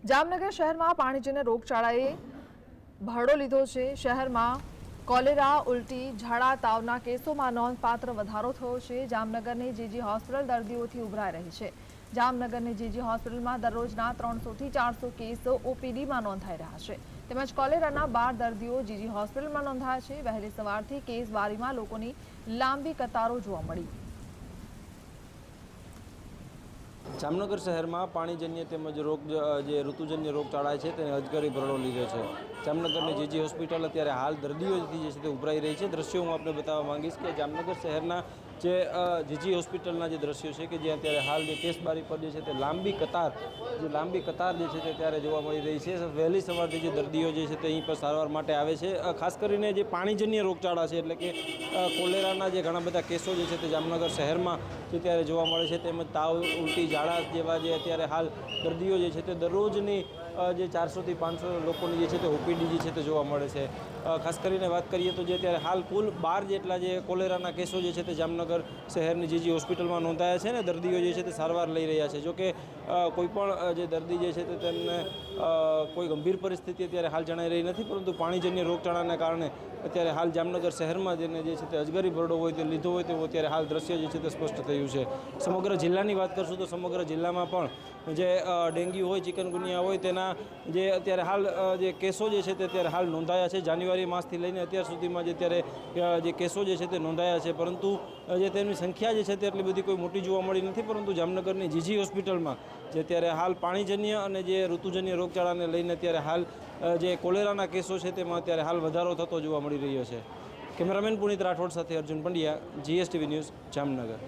જામનગર શહેરમાં પાણીજન્ય રોગચાળાએ ભરડો લીધો છે। શહેરમાં કોલેરા, ઉલટી, ઝાડા, તાવના કેસોમાં નોંધપાત્ર વધારો થયો છે। જામનગરની જીજી હોસ્પિટલ દર્દીઓથી ઉભરાઈ રહી છે। જામનગરની જીજી હોસ્પિટલમાં દરરોજના 300 થી 400 કેસ ઓપીડીમાં નોંધાઈ રહ્યા છે। તેમજ કોલેરાના 12 દર્દીઓ જીજી હોસ્પિટલમાં નોંધાયા છે। વહેલી સવારથી કેસ બારીમાં લોકોની લાંબી કતારો જોવા મળી। જામનગર શહેરમાં પાણીજન્ય તેમજ ઋતુજન્ય રોગચાળા છે તેને અજગરી ભરડો લીધો છે। જામનગરની જીજી હોસ્પિટલ અત્યારે હાલ દર્દીઓથી જે છે તે ઉભરાઈ રહી છે। દ્રશ્યો હું આપને બતાવવા માંગીશ કે જામનગર શહેરના જે જીજી હોસ્પિટલના જે દ્રશ્યો છે કે જે અત્યારે હાલ જે કેસ બારી પર જે છે તે લાંબી કતાર જે છે તે ત્યારે જોવા મળી રહી છે। વહેલી સવારથી જે દર્દીઓ જે છે તે અહીં પર સારવાર માટે આવે છે। ખાસ કરીને જે પાણીજન્ય રોગચાળા છે એટલે કે કોલેરાના જે ઘણા બધા કેસો જે છે તે જામનગર શહેરમાં જે ત્યારે જોવા મળે છે, તેમજ તાવ, ઉલટી, ઝાડા જેવા જે અત્યારે હાલ દર્દીઓ જે છે તે દરરોજની જે 400 થી 500 લોકોની જે છે તે ઓપીડી જે છે તે જોવા મળે છે। ખાસ કરીને વાત કરીએ તો જે અત્યારે હાલ કુલ 12 જેટલા જે કોલેરાના કેસો જે છે તે જામનગર શહેરની જીજી હોસ્પિટલમાં નોંધાયા છે ને દર્દીઓ જે છે તે સારવાર લઈ રહ્યા છે। જોકે કોઈપણ જે દર્દી જે છે તે તેમને કોઈ ગંભીર પરિસ્થિતિ અત્યારે હાલ જણાઈ રહી નથી, પરંતુ પાણીજન્ય રોગચાળાને કારણે અત્યારે હાલ જામનગર શહેરમાં જેને જે છે તે અજગરી ભરડો હોય તે લીધો હોય તેવું અત્યારે હાલ દ્રશ્ય જે છે તે સ્પષ્ટ થયું છે। સમગ્ર જિલ્લાની વાત કરશું તો સમગ્ર જિલ્લામાં પણ જે ડેન્ગ્યુ હોય, ચિકનગુનિયા હોય તેના જે અત્યારે હાલ જે કેસો જે છે તે અત્યારે હાલ નોંધાયા છે। જાન્યુઆરી માસથી લઈને અત્યાર સુધીમાં જે અત્યારે જે કેસો જે છે તે નોંધાયા છે, પરંતુ જે તેમની સંખ્યા જે છે તે એટલી બધી કોઈ મોટી જોવા મળી નથી। પરંતુ જામનગરની જીજી હોસ્પિટલમાં જે અત્યારે હાલ પાણીજન્ય અને જે ઋતુજન્ય રોગચાળાને લઈને અત્યારે હાલ જે કોલેરાના કેસો છે તેમાં અત્યારે હાલ વધારો થતો જોવા મળી રહ્યો છે। કેમેરામેન પુનિત રાઠોડ સાથે અર્જુન પંડ્યા, GSTV ન્યૂઝ, જામનગર।